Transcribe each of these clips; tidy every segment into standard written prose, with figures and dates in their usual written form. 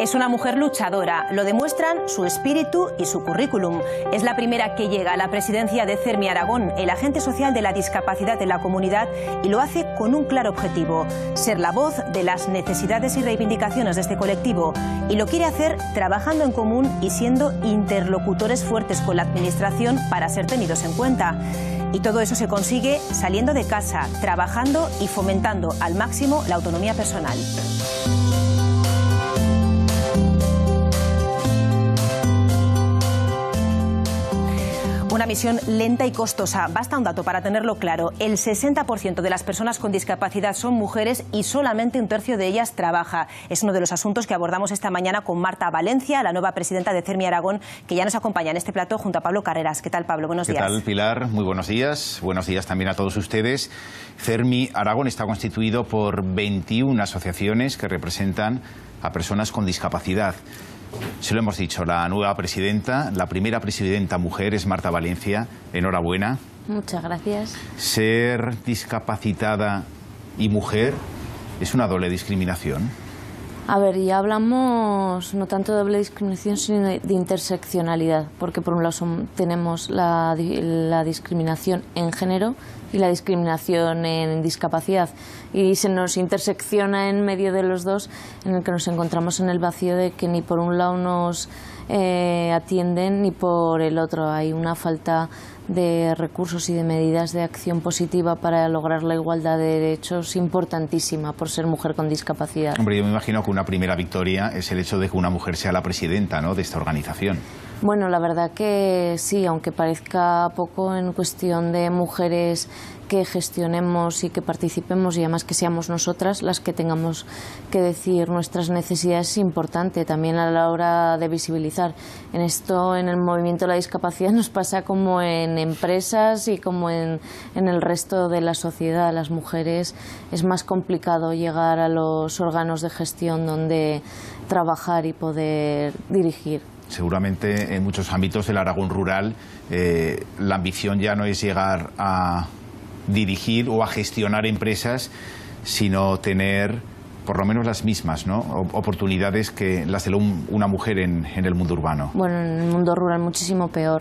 Es una mujer luchadora, lo demuestran su espíritu y su currículum. Es la primera que llega a la presidencia de CERMI Aragón, el agente social de la discapacidad en la comunidad, y lo hace con un claro objetivo: ser la voz de las necesidades y reivindicaciones de este colectivo. Y lo quiere hacer trabajando en común y siendo interlocutores fuertes con la administración para ser tenidos en cuenta. Y todo eso se consigue saliendo de casa, trabajando y fomentando al máximo la autonomía personal. Una misión lenta y costosa. Basta un dato para tenerlo claro: el 60% de las personas con discapacidad son mujeres y solamente un tercio de ellas trabaja. Es uno de los asuntos que abordamos esta mañana con Marta Valencia, la nueva presidenta de CERMI Aragón, que ya nos acompaña en este plato junto a Pablo Carreras. ¿Qué tal, Pablo? Buenos días. ¿Qué tal, Pilar? Muy buenos días. Buenos días también a todos ustedes. CERMI Aragón está constituido por 21 asociaciones que representan a personas con discapacidad. Se lo hemos dicho, la nueva presidenta, la primera presidenta mujer es Marta Valencia. Enhorabuena. Muchas gracias. Ser discapacitada y mujer es una doble discriminación. A ver, ya hablamos no tanto de doble discriminación, sino de interseccionalidad, porque por un lado tenemos la discriminación en género y la discriminación en discapacidad, y se nos intersecciona en medio de los dos, en el que nos encontramos en el vacío de que ni por un lado nos atienden ni por el otro. Hay una falta de recursos y de medidas de acción positiva para lograr la igualdad de derechos importantísima por ser mujer con discapacidad. Hombre, yo me imagino que una primera victoria es el hecho de que una mujer sea la presidenta, ¿no?, de esta organización. Bueno, la verdad que sí, aunque parezca poco en cuestión de mujeres que gestionemos y que participemos, y además que seamos nosotras las que tengamos que decir nuestras necesidades, es importante también a la hora de visibilizar. En esto, en el movimiento de la discapacidad, nos pasa como en empresas y como en el resto de la sociedad. Las mujeres es más complicado llegar a los órganos de gestión donde trabajar y poder dirigir. Seguramente en muchos ámbitos del Aragón rural la ambición ya no es llegar a dirigir o a gestionar empresas, sino tener por lo menos las mismas, ¿no?, oportunidades que las de una mujer en el mundo urbano. Bueno, en el mundo rural muchísimo peor.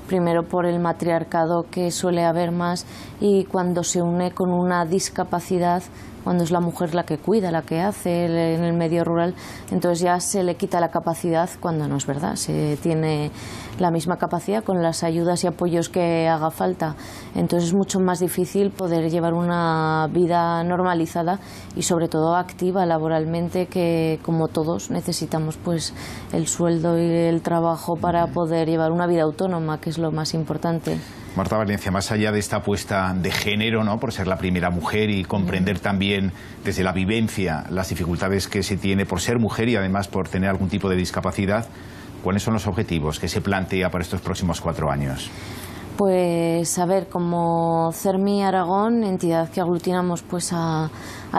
Primero por el matriarcado que suele haber más, y cuando se une con una discapacidad, cuando es la mujer la que cuida, la que hace en el medio rural, entonces ya se le quita la capacidad, cuando no es verdad. Se tiene la misma capacidad con las ayudas y apoyos que haga falta. Entonces es mucho más difícil poder llevar una vida normalizada y sobre todo activa laboralmente, que como todos necesitamos pues el sueldo y el trabajo para poder llevar una vida autónoma, que es lo más importante. Marta Valencia, más allá de esta apuesta de género, ¿no?, por ser la primera mujer y comprender también desde la vivencia las dificultades que se tiene por ser mujer y además por tener algún tipo de discapacidad, ¿cuáles son los objetivos que se plantea para estos próximos 4 años? Pues a ver, como CERMI Aragón, entidad que aglutinamos pues a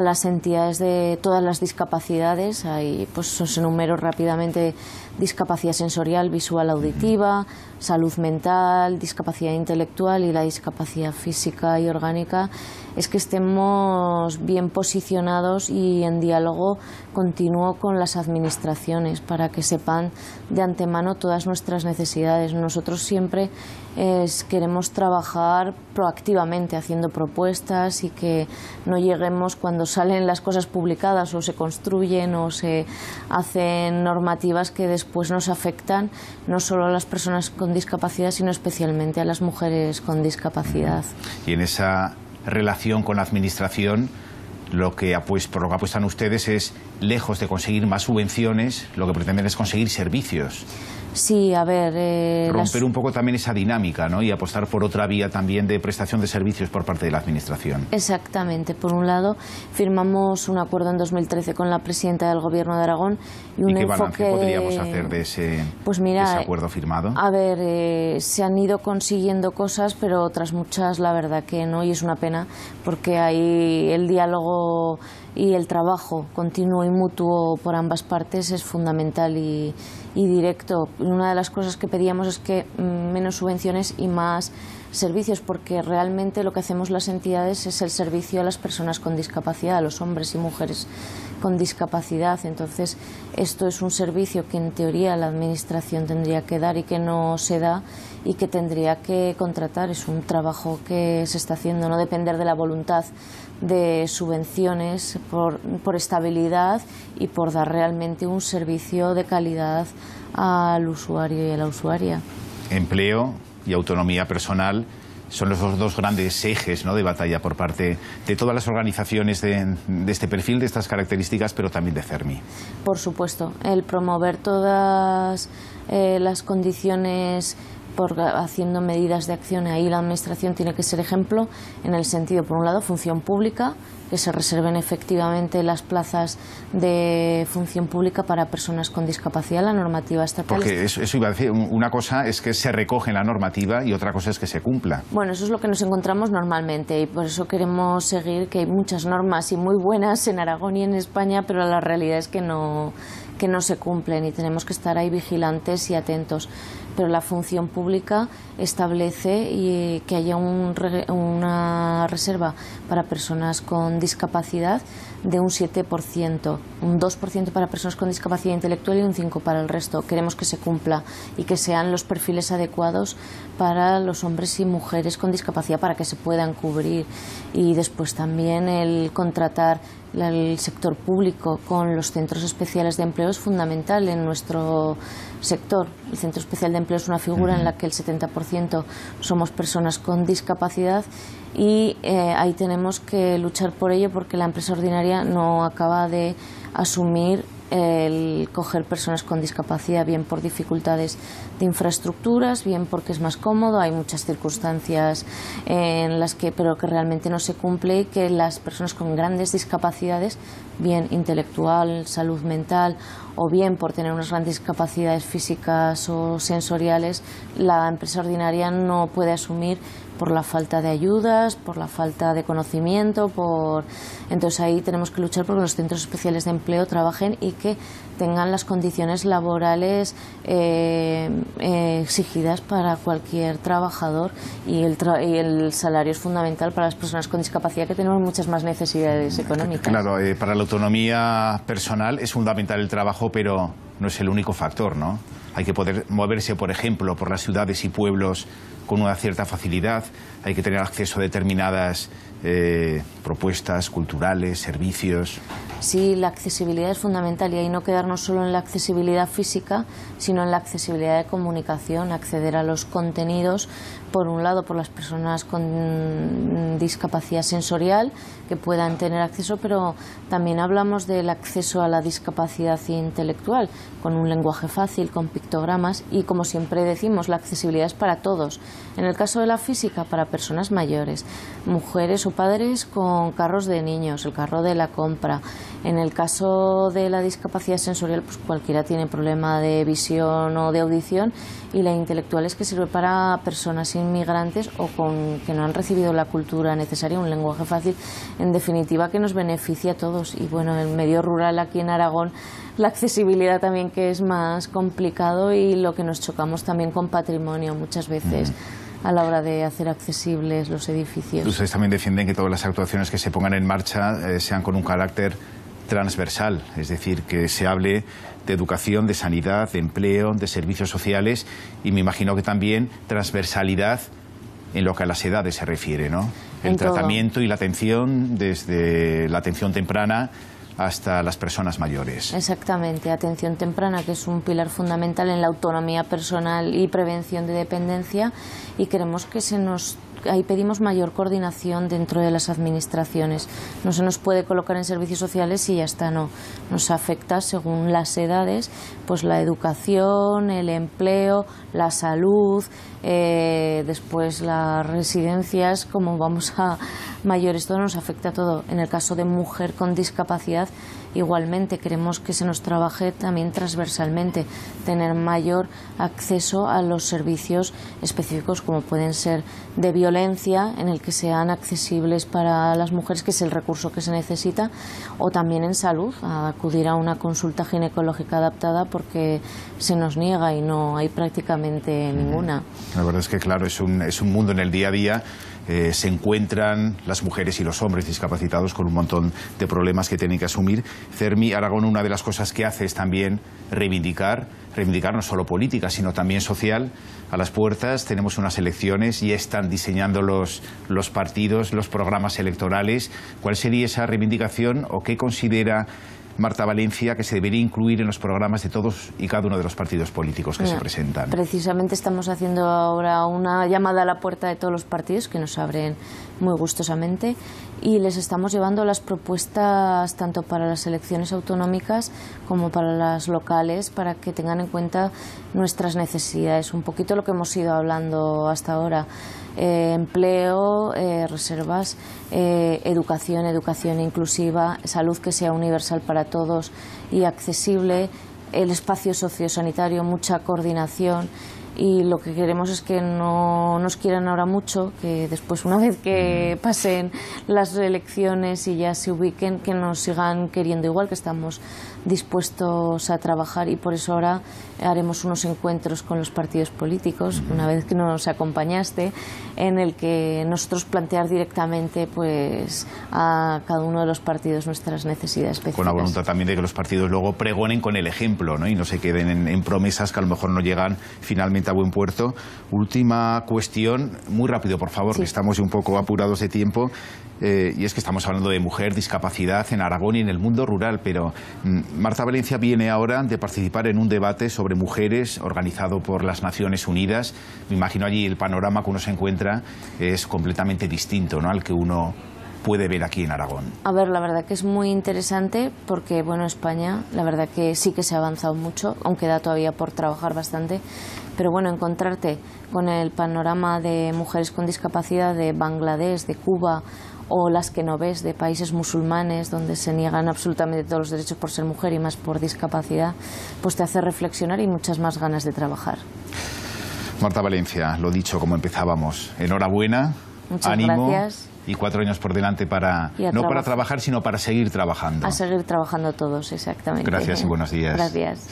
las entidades de todas las discapacidades, ahí pues os enumero rápidamente: discapacidad sensorial, visual, auditiva, salud mental, discapacidad intelectual y la discapacidad física y orgánica. Es que estemos bien posicionados y en diálogo continuo con las administraciones para que sepan de antemano todas nuestras necesidades. Nosotros siempre queremos trabajar proactivamente, haciendo propuestas, y que no lleguemos cuando salen las cosas publicadas o se construyen o se hacen normativas que después nos afectan no solo a las personas con discapacidad, sino especialmente a las mujeres con discapacidad. Y en esa relación con la administración, por lo que apuestan ustedes es, lejos de conseguir más subvenciones, lo que pretenden es conseguir servicios. Sí, a ver... romper un poco también esa dinámica, ¿no?, y apostar por otra vía también de prestación de servicios por parte de la administración. Exactamente. Por un lado, firmamos un acuerdo en 2013 con la presidenta del Gobierno de Aragón. ¿Y qué balance podríamos hacer de ese acuerdo firmado? A ver, se han ido consiguiendo cosas, pero otras muchas la verdad que no, y es una pena, porque ahí el diálogo y el trabajo continuo y mutuo por ambas partes es fundamental y directo. Una de las cosas que pedíamos es que menos subvenciones y más servicios, porque realmente lo que hacemos las entidades es el servicio a las personas con discapacidad, a los hombres y mujeres con discapacidad. Entonces, esto es un servicio que en teoría la Administración tendría que dar y que no se da y que tendría que contratar. Es un trabajo que se está haciendo, no depender de la voluntad de subvenciones, por estabilidad y por dar realmente un servicio de calidad al usuario y a la usuaria. Empleo y autonomía personal son los dos grandes ejes, ¿no?, de batalla por parte de todas las organizaciones de este perfil, de estas características, pero también de CERMI. Por supuesto, el promover todas las condiciones haciendo medidas de acción. Ahí la Administración tiene que ser ejemplo en el sentido, por un lado, función pública, que se reserven efectivamente las plazas de función pública para personas con discapacidad. La normativa estatal... Porque eso iba a decir, una cosa es que se recoge en la normativa y otra cosa es que se cumpla. Bueno, eso es lo que nos encontramos normalmente y por eso queremos seguir, que hay muchas normas y muy buenas en Aragón y en España, pero la realidad es que no se cumplen y tenemos que estar ahí vigilantes y atentos. Pero la función pública establece que haya una reserva para personas con discapacidad de un 7%, un 2% para personas con discapacidad intelectual y un 5% para el resto. Queremos que se cumpla y que sean los perfiles adecuados para los hombres y mujeres con discapacidad para que se puedan cubrir. Y después también el contratar el sector público con los centros especiales de empleo es fundamental en nuestro sector. El Centro Especial de Empleo es una figura en la que el 70% somos personas con discapacidad y ahí tenemos que luchar por ello, porque la empresa ordinaria no acaba de asumir el coger personas con discapacidad, bien por dificultades de infraestructuras, bien porque es más cómodo. Hay muchas circunstancias en las pero que realmente no se cumple, y que las personas con grandes discapacidades, bien intelectual, salud mental, o bien por tener unas grandes discapacidades físicas o sensoriales, la empresa ordinaria no puede asumir por la falta de ayudas, por la falta de conocimiento, entonces ahí tenemos que luchar porque los centros especiales de empleo trabajen y que tengan las condiciones laborales exigidas para cualquier trabajador, y el salario es fundamental para las personas con discapacidad, que tenemos muchas más necesidades económicas. Claro, para la autonomía personal es fundamental el trabajo, pero no es el único factor, ¿no? Hay que poder moverse, por ejemplo, por las ciudades y pueblos con una cierta facilidad, hay que tener acceso a determinadas propuestas culturales, servicios. Sí, la accesibilidad es fundamental, y ahí no quedarnos solo en la accesibilidad física, sino en la accesibilidad de comunicación, acceder a los contenidos, por un lado, por las personas con discapacidad sensorial, que puedan tener acceso, pero también hablamos del acceso a la discapacidad intelectual, con un lenguaje fácil, con pictogramas, y como siempre decimos, la accesibilidad es para todos. En el caso de la física, para personas mayores, mujeres o padres con carros de niños, el carro de la compra. En el caso de la discapacidad sensorial, pues cualquiera tiene problema de visión o de audición, y la intelectual es que sirve para personas inmigrantes o que no han recibido la cultura necesaria, un lenguaje fácil, en definitiva, que nos beneficia a todos. Y bueno, en el medio rural aquí en Aragón, la accesibilidad también, que es más complicado, y lo que nos chocamos también con patrimonio muchas veces a la hora de hacer accesibles los edificios. Ustedes también defienden que todas las actuaciones que se pongan en marcha sean con un carácter transversal, es decir, que se hable de educación, de sanidad, de empleo, de servicios sociales, y me imagino que también transversalidad en lo que a las edades se refiere, ¿no? El tratamiento y la atención, desde la atención temprana hasta las personas mayores. Exactamente, atención temprana, que es un pilar fundamental en la autonomía personal y prevención de dependencia, y queremos que ahí pedimos mayor coordinación dentro de las administraciones. No se nos puede colocar en servicios sociales y ya está, no. Nos afecta según las edades, pues la educación, el empleo, la salud, después las residencias, como vamos a mayores, todo nos afecta a todo. En el caso de mujer con discapacidad, igualmente queremos que se nos trabaje también transversalmente, tener mayor acceso a los servicios específicos como pueden ser de violencia, en el que sean accesibles para las mujeres, que es el recurso que se necesita, o también en salud, a acudir a una consulta ginecológica adaptada porque se nos niega y no hay prácticamente ninguna. La verdad es que claro, es un mundo en el día a día. Se encuentran las mujeres y los hombres discapacitados con un montón de problemas que tienen que asumir. Fermi Aragón, una de las cosas que hace es también reivindicar no solo política, sino también social. A las puertas tenemos unas elecciones y están diseñando los partidos, los programas electorales. ¿Cuál sería esa reivindicación o qué considera Marta Valencia que se debería incluir en los programas de todos y cada uno de los partidos políticos que se presentan? Precisamente estamos haciendo ahora una llamada a la puerta de todos los partidos, que nos abren muy gustosamente, y les estamos llevando las propuestas tanto para las elecciones autonómicas como para las locales, para que tengan en cuenta nuestras necesidades, un poquito lo que hemos ido hablando hasta ahora. Empleo, reservas, educación inclusiva, salud que sea universal para todos y accesible, el espacio sociosanitario, mucha coordinación. Y lo que queremos es que no nos quieran ahora mucho, que después, una vez que pasen las elecciones y ya se ubiquen, que nos sigan queriendo igual, que estamos dispuestos a trabajar, y por eso ahora haremos unos encuentros con los partidos políticos, una vez que nos acompañaste, en el que nosotros plantear directamente pues a cada uno de los partidos nuestras necesidades específicas. Con la voluntad también de que los partidos luego pregonen con el ejemplo, ¿no? Y no se queden en promesas que a lo mejor no llegan finalmente a buen puerto. Última cuestión, muy rápido por favor, sí, que estamos un poco apurados de tiempo, y es que estamos hablando de mujer, discapacidad en Aragón y en el mundo rural, pero Marta Valencia viene ahora de participar en un debate sobre mujeres organizado por las Naciones Unidas. Me imagino allí el panorama que uno se encuentra es completamente distinto, ¿no?, al que uno puede ver aquí en Aragón. A ver, la verdad que es muy interesante porque, bueno, España, la verdad que sí que se ha avanzado mucho, aunque da todavía por trabajar bastante, pero bueno, encontrarte con el panorama de mujeres con discapacidad de Bangladesh, de Cuba, o las que no ves de países musulmanes donde se niegan absolutamente todos los derechos por ser mujer y más por discapacidad, pues te hace reflexionar y muchas más ganas de trabajar. Marta Valencia, lo dicho, como empezábamos, enhorabuena, muchas ánimo, gracias. Y 4 años por delante para no para trabajar, sino para seguir trabajando. A seguir trabajando todos, exactamente. Gracias y buenos días. Gracias.